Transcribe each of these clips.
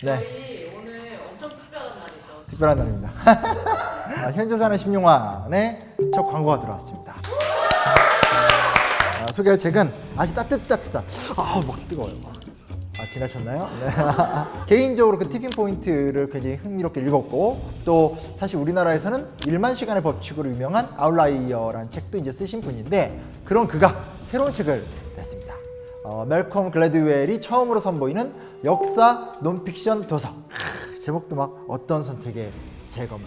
네. 저희 오늘 엄청 특별한 날이죠. 특별한 날입니다. 현재 사는 심용환의 첫 광고가 들어왔습니다. 소개할 책은 아주 따뜻하다. 막 뜨거워요. 지나쳤나요? 네. 개인적으로 그 티핑 포인트를 굉장히 흥미롭게 읽었고, 또 사실 우리나라에서는 1만 시간의 법칙으로 유명한 아웃라이어라는 책도 이제 쓰신 분인데, 그런 그가 새로운 책을 냈습니다. 멜컴 글래드웰이 처음으로 선보이는 역사 논픽션 도서. 제목도 막 어떤 선택의 재검토.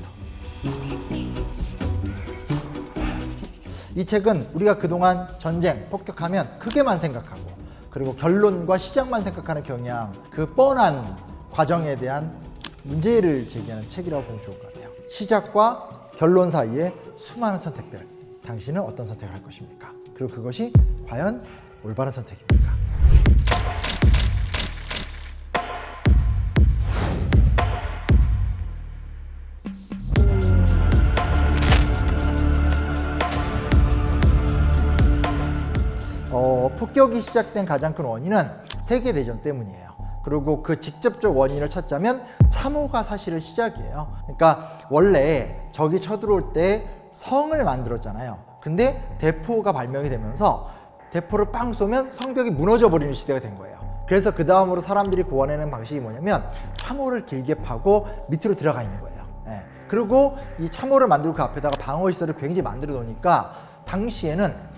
이 책은 우리가 그동안 전쟁, 폭격하면 크게만 생각하고, 그리고 결론과 시작만 생각하는 경향, 그 뻔한 과정에 대한 문제를 제기하는 책이라고 보면 좋을 것 같아요. 시작과 결론 사이에 수많은 선택들, 당신은 어떤 선택을 할 것입니까? 그리고 그것이 과연 올바른 선택입니까? 폭격이 시작된 가장 큰 원인은 세계대전 때문이에요. 그리고 그 직접적 원인을 찾자면 참호가 사실은 시작이에요. 그러니까 원래 적이 쳐들어올 때 성을 만들었잖아요. 근데 대포가 발명이 되면서 대포를 빵 쏘면 성벽이 무너져 버리는 시대가 된 거예요. 그래서 그 다음으로 사람들이 구원하는 방식이 뭐냐면 참호를 길게 파고 밑으로 들어가 있는 거예요. 그리고 이 참호를 만들고 그 앞에다가 방어시설을 굉장히 만들어 놓으니까 당시에는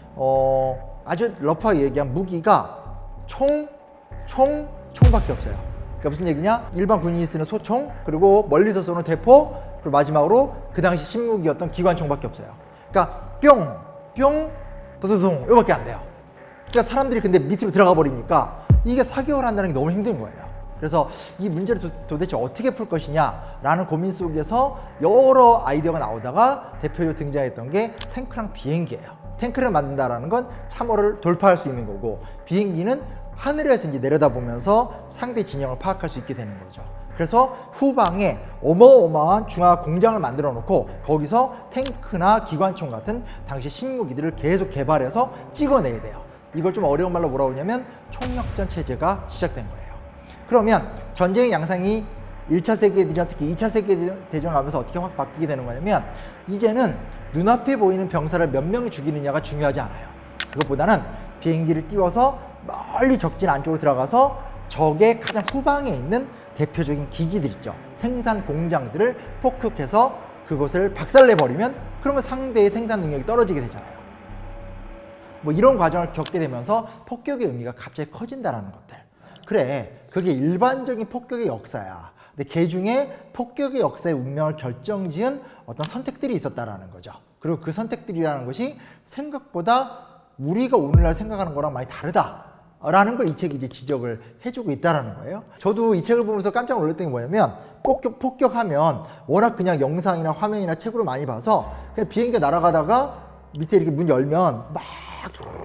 아주 러프하게 얘기한 무기가 총밖에 없어요. 그러니까 무슨 얘기냐? 일반 군인이 쓰는 소총, 그리고 멀리서 쏘는 대포, 그리고 마지막으로 그 당시 신무기였던 기관총밖에 없어요. 그러니까 뿅, 도도동 이거밖에 안 돼요. 그러니까 사람들이 근데 밑으로 들어가 버리니까 이게 사격을 한다는 게 너무 힘든 거예요. 그래서 이 문제를 도대체 어떻게 풀 것이냐라는 고민 속에서 여러 아이디어가 나오다가 대표적으로 등장했던 게 탱크랑 비행기예요. 탱크를 만든다라는 건 참호를 돌파할 수 있는 거고, 비행기는 하늘에서 이제 내려다보면서 상대 진영을 파악할 수 있게 되는 거죠. 그래서 후방에 어마어마한 중화 공장을 만들어 놓고 거기서 탱크나 기관총 같은 당시 신무기들을 계속 개발해서 찍어내야 돼요. 이걸 좀 어려운 말로 뭐라고 하냐면 총력전 체제가 시작된 거예요. 그러면 전쟁의 양상이 1차 세계대전, 특히 2차 세계대전 가면서 어떻게 확 바뀌게 되는 거냐면, 이제는 눈앞에 보이는 병사를 몇 명이 죽이느냐가 중요하지 않아요. 그것보다는 비행기를 띄워서 멀리 적진 안쪽으로 들어가서 적의 가장 후방에 있는 대표적인 기지들 있죠. 생산 공장들을 폭격해서 그것을 박살내버리면 그러면 상대의 생산 능력이 떨어지게 되잖아요. 뭐 이런 과정을 겪게 되면서 폭격의 의미가 갑자기 커진다는 것들. 그래, 그게 일반적인 폭격의 역사야. 근데 그 중에 폭격의 역사의 운명을 결정지은 어떤 선택들이 있었다라는 거죠. 그리고 그 선택들이라는 것이 생각보다 우리가 오늘날 생각하는 거랑 많이 다르다라는 걸 이 책이 이제 지적을 해주고 있다라는 거예요. 저도 이 책을 보면서 깜짝 놀랐던 게 뭐냐면, 폭격하면 워낙 그냥 영상이나 화면이나 책으로 많이 봐서 그냥 비행기가 날아가다가 밑에 이렇게 문 열면 막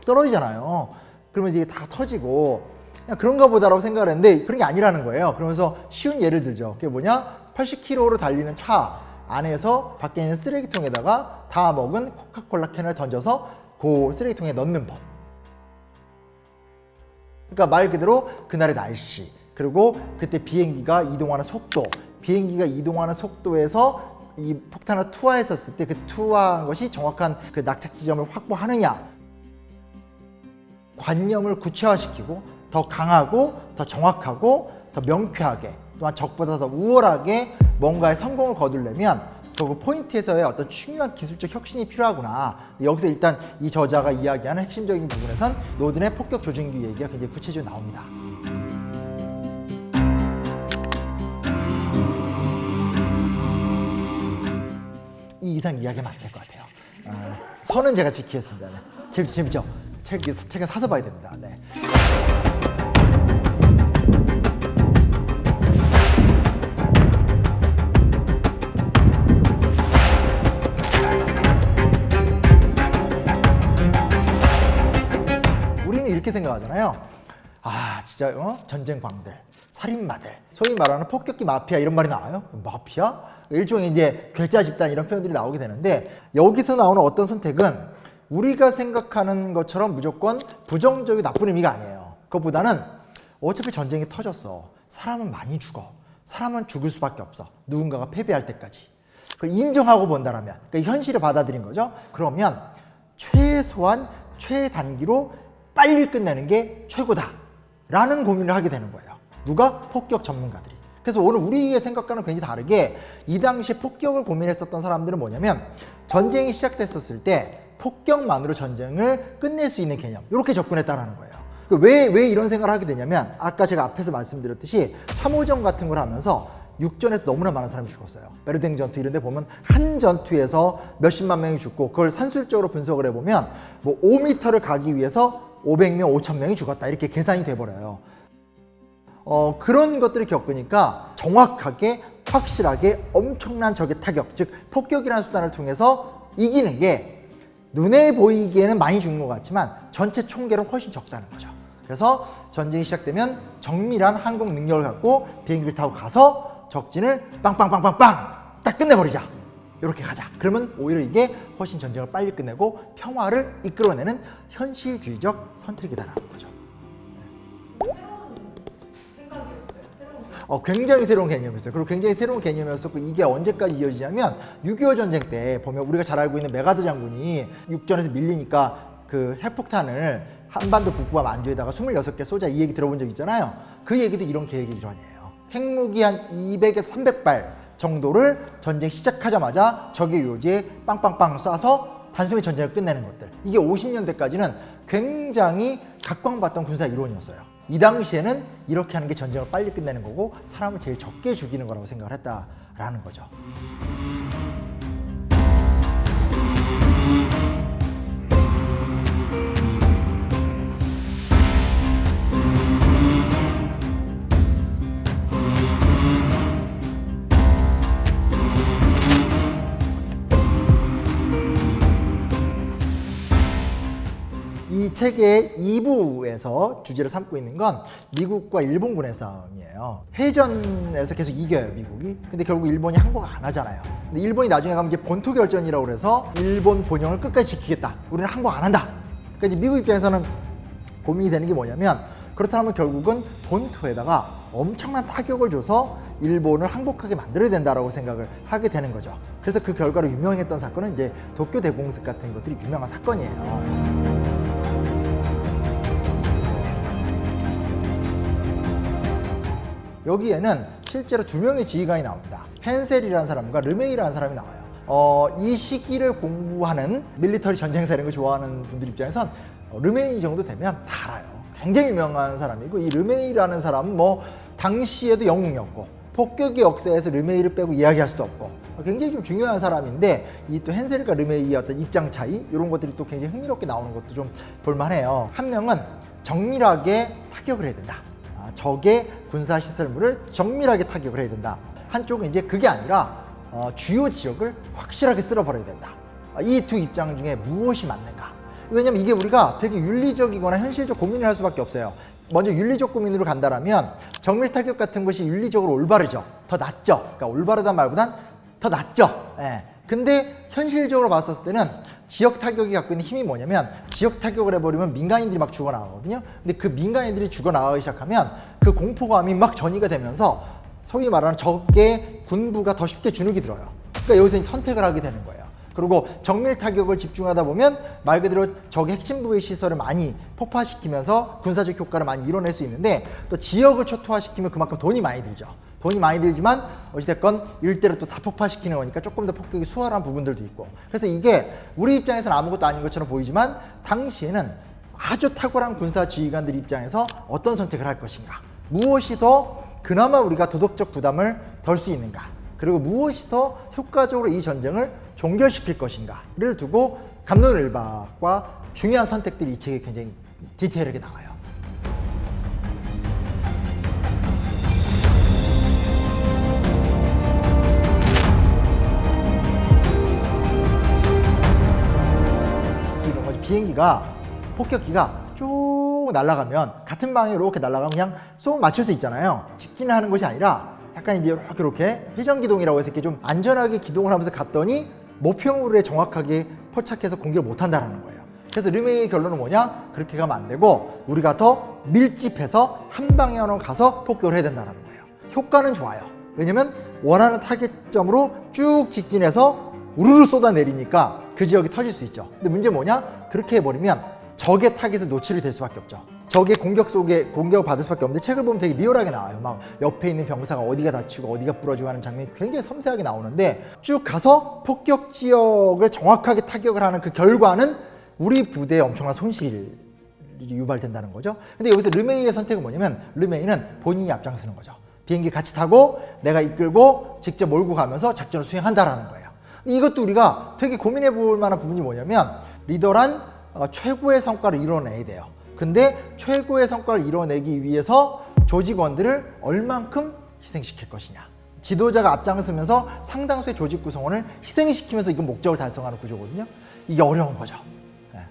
떨어지잖아요. 그러면 이게 다 터지고 그냥 그런가 보다라고 생각을 했는데 그런 게 아니라는 거예요. 그러면서 쉬운 예를 들죠. 그게 뭐냐? 80km로 달리는 차 안에서 밖에 있는 쓰레기통에다가 다 먹은 코카콜라 캔을 던져서 그 쓰레기통에 넣는 법. 그러니까 말 그대로 그날의 날씨, 그리고 그때 비행기가 이동하는 속도, 비행기가 이동하는 속도에서 이 폭탄을 투하했었을 때 그 투하한 것이 정확한 그 낙착 지점을 확보하느냐, 관념을 구체화시키고 더 강하고 더 정확하고 더 명쾌하게, 또한 적보다 더 우월하게 뭔가의 성공을 거두려면 그 포인트에서의 어떤 중요한 기술적 혁신이 필요하구나. 여기서 일단 이 저자가 이야기하는 핵심적인 부분에선 노든의 폭격 조준기 얘기가 굉장히 구체적으로 나옵니다. 이 이상 이야기하면 안 될 것 같아요. 선은 제가 지키겠습니다. 네. 재밌죠? 책은 사서 봐야 됩니다. 네. 이렇게 생각하잖아요. 진짜 전쟁 광들, 살인마들, 소위 말하는 폭격기 마피아 이런 말이 나와요. 마피아? 일종의 이제 괴짜 집단 이런 표현들이 나오게 되는데, 여기서 나오는 어떤 선택은 우리가 생각하는 것처럼 무조건 부정적이고 나쁜 의미가 아니에요. 그것보다는 어차피 전쟁이 터졌어. 사람은 많이 죽어. 사람은 죽을 수밖에 없어. 누군가가 패배할 때까지. 그걸 인정하고 본다라면, 그러니까 현실을 받아들인 거죠. 그러면 최소한 최단기로 빨리 끝내는 게 최고다 라는 고민을 하게 되는 거예요. 누가? 폭격 전문가들이. 그래서 오늘 우리의 생각과는 굉장히 다르게 이 당시에 폭격을 고민했었던 사람들은 뭐냐면 전쟁이 시작됐었을 때 폭격만으로 전쟁을 끝낼 수 있는 개념, 이렇게 접근했다는 거예요. 왜 이런 생각을 하게 되냐면 아까 제가 앞에서 말씀드렸듯이 참호전 같은 걸 하면서 육전에서 너무나 많은 사람이 죽었어요. 베르댕 전투 이런 데 보면 한 전투에서 몇십만 명이 죽고 그걸 산술적으로 분석을 해보면 뭐 5m를 가기 위해서 500명, 5,000명이 죽었다 이렇게 계산이 돼버려요. 그런 것들을 겪으니까 정확하게 확실하게 엄청난 적의 타격, 즉 폭격이라는 수단을 통해서 이기는 게 눈에 보이기에는 많이 죽는 것 같지만 전체 총계는 훨씬 적다는 거죠. 그래서 전쟁이 시작되면 정밀한 항공 능력을 갖고 비행기를 타고 가서 적진을 빵빵빵빵빵 딱 끝내버리자. 이렇게 가자. 그러면 오히려 이게 훨씬 전쟁을 빨리 끝내고 평화를 이끌어내는 현실주의적 선택이다라는 거죠. 굉장히 새로운 개념이었어요. 그리고 굉장히 새로운 개념이었었고 이게 언제까지 이어지냐면 6.25 전쟁 때 보면 우리가 잘 알고 있는 메가드 장군이 육전에서 밀리니까 그 핵폭탄을 한반도 북부와 만주에다가 26개 쏘자 이 얘기 들어본 적 있잖아요. 그 얘기도 이런 계획의 일환이에요. 핵무기 한 200에서 300발 정도를 전쟁 시작하자마자 적의 요지에 빵빵빵 쏴서 단숨에 전쟁을 끝내는 것들. 이게 50년대까지는 굉장히 각광받던 군사 이론이었어요. 이 당시에는 이렇게 하는 게 전쟁을 빨리 끝내는 거고 사람을 제일 적게 죽이는 거라고 생각을 했다라는 거죠. 이 책의 2부에서 주제를 삼고 있는 건 미국과 일본군의 싸움이에요. 해전에서 계속 이겨요, 미국이. 근데 결국 일본이 항복 안 하잖아요. 근데 일본이 나중에 가면 이제 본토 결전이라고 그래서 일본 본영을 끝까지 지키겠다. 우리는 항복 안 한다. 그러니까 이제 미국 입장에서는 고민이 되는 게 뭐냐면 그렇다면 결국은 본토에다가 엄청난 타격을 줘서 일본을 항복하게 만들어야 된다라고 생각을 하게 되는 거죠. 그래서 그 결과로 유명했던 사건은 이제 도쿄 대공습 같은 것들이 유명한 사건이에요. 여기에는 실제로 두 명의 지휘관이 나옵니다. 헨셀이라는 사람과 르메이라는 사람이 나와요. 이 시기를 공부하는 밀리터리 전쟁사를 좋아하는 분들 입장에선 르메이 정도 되면 다 알아요. 굉장히 유명한 사람이고 이 르메이라는 사람은 뭐 당시에도 영웅이었고 폭격의 역사에서 르메이를 빼고 이야기할 수도 없고 굉장히 좀 중요한 사람인데 이 또 헨셀과 르메이의 어떤 입장 차이 이런 것들이 또 굉장히 흥미롭게 나오는 것도 좀 볼만해요. 한 명은 정밀하게 타격을 해야 된다. 적의 군사시설물을 정밀하게 타격을 해야 된다. 한쪽은 이제 그게 아니라 주요 지역을 확실하게 쓸어버려야 된다. 이 두 입장 중에 무엇이 맞는가? 왜냐면 이게 우리가 되게 윤리적이거나 현실적 고민을 할 수밖에 없어요. 먼저 윤리적 고민으로 간다라면 정밀 타격 같은 것이 윤리적으로 올바르죠. 더 낫죠. 그러니까 올바르단 말보단 더 낫죠. 예. 근데 현실적으로 봤었을 때는 지역 타격이 갖고 있는 힘이 뭐냐면 지역 타격을 해버리면 민간인들이 막 죽어나가거든요. 근데 그 민간인들이 죽어나가기 시작하면 그 공포감이 막 전이가 되면서 소위 말하는 적의 군부가 더 쉽게 주눅이 들어요. 그러니까 여기서 선택을 하게 되는 거예요. 그리고 정밀 타격을 집중하다 보면 말 그대로 적의 핵심 부의 시설을 많이 폭파시키면서 군사적 효과를 많이 이뤄낼 수 있는데 또 지역을 초토화시키면 그만큼 돈이 많이 들죠. 돈이 많이 들지만 어찌됐건 일대로 또 다 폭파시키는 거니까 조금 더 폭격이 수월한 부분들도 있고 그래서 이게 우리 입장에서는 아무것도 아닌 것처럼 보이지만 당시에는 아주 탁월한 군사 지휘관들 입장에서 어떤 선택을 할 것인가 무엇이 더 그나마 우리가 도덕적 부담을 덜 수 있는가 그리고 무엇이 더 효과적으로 이 전쟁을 종결시킬 것인가를 두고 갑론을박과 중요한 선택들이 이 책에 굉장히 디테일하게 나와요. 이런 거지. 비행기가 폭격기가 쭉 날아가면 같은 방향으로 이렇게 날아가면 그냥 쏙 맞출 수 있잖아요. 직진을 하는 것이 아니라 약간 이제 이렇게 회전 기동이라고 해서 이렇게 좀 안전하게 기동을 하면서 갔더니 목표물에 정확하게 포착해서 공격을 못 한다는 거예요. 그래서 르메이의 결론은 뭐냐? 그렇게 가면 안 되고 우리가 더 밀집해서 한 방향으로 가서 폭격을 해야 된다는 거예요. 효과는 좋아요. 왜냐면 원하는 타겟점으로 쭉 직진해서 우르르 쏟아내리니까 그 지역이 터질 수 있죠. 근데 문제 뭐냐? 그렇게 해버리면 적의 타겟에 노출이 될 수밖에 없죠. 적의 공격 속에 공격을 받을 수밖에 없는데 책을 보면 되게 리얼하게 나와요. 막 옆에 있는 병사가 어디가 다치고 어디가 부러지고 하는 장면이 굉장히 섬세하게 나오는데 쭉 가서 폭격 지역을 정확하게 타격을 하는 그 결과는 우리 부대에 엄청난 손실이 유발된다는 거죠. 근데 여기서 르메이의 선택은 뭐냐면 르메이는 본인이 앞장서는 거죠. 비행기 같이 타고 내가 이끌고 직접 몰고 가면서 작전을 수행한다라는 거예요. 이것도 우리가 되게 고민해 볼 만한 부분이 뭐냐면 리더란 최고의 성과를 이뤄내야 돼요. 근데 최고의 성과를 이뤄내기 위해서 조직원들을 얼만큼 희생시킬 것이냐. 지도자가 앞장서면서 상당수의 조직 구성원을 희생시키면서 이건 목적을 달성하는 구조거든요. 이게 어려운 거죠.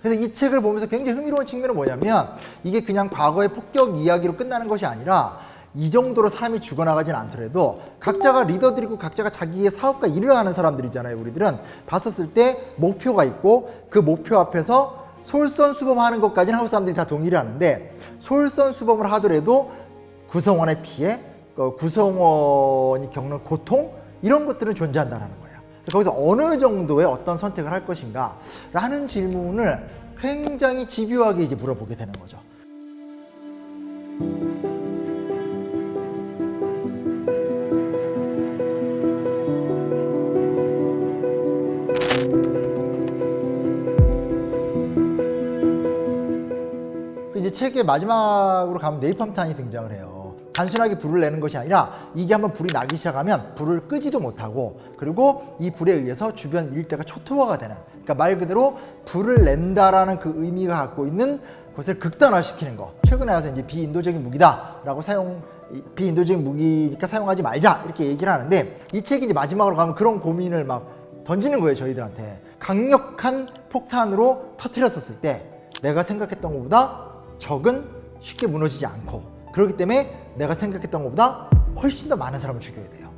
그래서 이 책을 보면서 굉장히 흥미로운 측면은 뭐냐면 이게 그냥 과거의 폭격 이야기로 끝나는 것이 아니라 이 정도로 사람이 죽어나가진 않더라도 각자가 리더들이고 각자가 자기의 사업과 일을 하는 사람들이잖아요. 우리들은 봤었을 때 목표가 있고 그 목표 앞에서 솔선수범하는 것까지는 한국 사람들이 다 동의를 하는데 솔선수범을 하더라도 구성원의 피해, 구성원이 겪는 고통 이런 것들은 존재한다는 거예요. 거기서 어느 정도의 어떤 선택을 할 것인가 라는 질문을 굉장히 집요하게 이제 물어보게 되는 거죠. 이제 책의 마지막으로 가면 네이팜탄이 등장을 해요. 단순하게 불을 내는 것이 아니라 이게 한번 불이 나기 시작하면 불을 끄지도 못하고 그리고 이 불에 의해서 주변 일대가 초토화가 되는, 그러니까 말 그대로 불을 낸다라는 그 의미가 갖고 있는 것을 극단화시키는 거. 최근에 와서 이제 비인도적인 무기다라고 비인도적인 무기니까 사용하지 말자 이렇게 얘기를 하는데 이 책이 이제 마지막으로 가면 그런 고민을 막 던지는 거예요, 저희들한테. 강력한 폭탄으로 터뜨렸었을 때 내가 생각했던 것보다 적은 쉽게 무너지지 않고 그렇기 때문에 내가 생각했던 것보다 훨씬 더 많은 사람을 죽여야 돼요.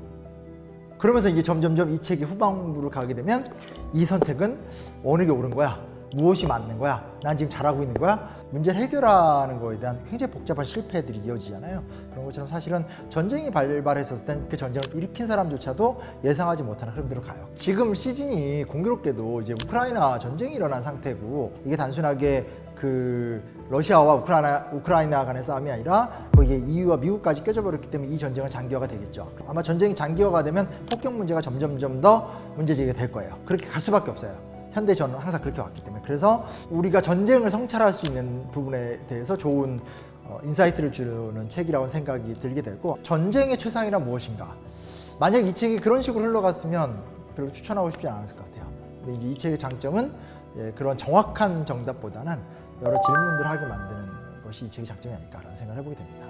그러면서 이제 점점점 이 책이 후반부를 가게 되면 이 선택은 어느 게 옳은 거야? 무엇이 맞는 거야? 난 지금 잘하고 있는 거야? 문제를 해결하는 거에 대한 굉장히 복잡한 실패들이 이어지잖아요. 그런 것처럼 사실은 전쟁이 발발했었을 땐 그 전쟁을 일으킨 사람조차도 예상하지 못하는 흐름대로 가요. 지금 시즌이 공교롭게도 이제 우크라이나 전쟁이 일어난 상태고 이게 단순하게 그 러시아와 우크라이나 간의 싸움이 아니라 거기에 EU와 미국까지 껴져버렸기 때문에 이 전쟁은 장기화가 되겠죠. 아마 전쟁이 장기화가 되면 폭격 문제가 점점점 더 문제제기가 될 거예요. 그렇게 갈 수밖에 없어요. 현대 저는 항상 그렇게 왔기 때문에. 그래서 우리가 전쟁을 성찰할 수 있는 부분에 대해서 좋은 인사이트를 주는 책이라고 생각이 들게 되고, 전쟁의 최상이란 무엇인가? 만약 이 책이 그런 식으로 흘러갔으면 별로 추천하고 싶지 않았을 것 같아요. 근데 이제 이 책의 장점은 그런 정확한 정답보다는 여러 질문들을 하게 만드는 것이 이 책의 장점이 아닐까라는 생각을 해보게 됩니다.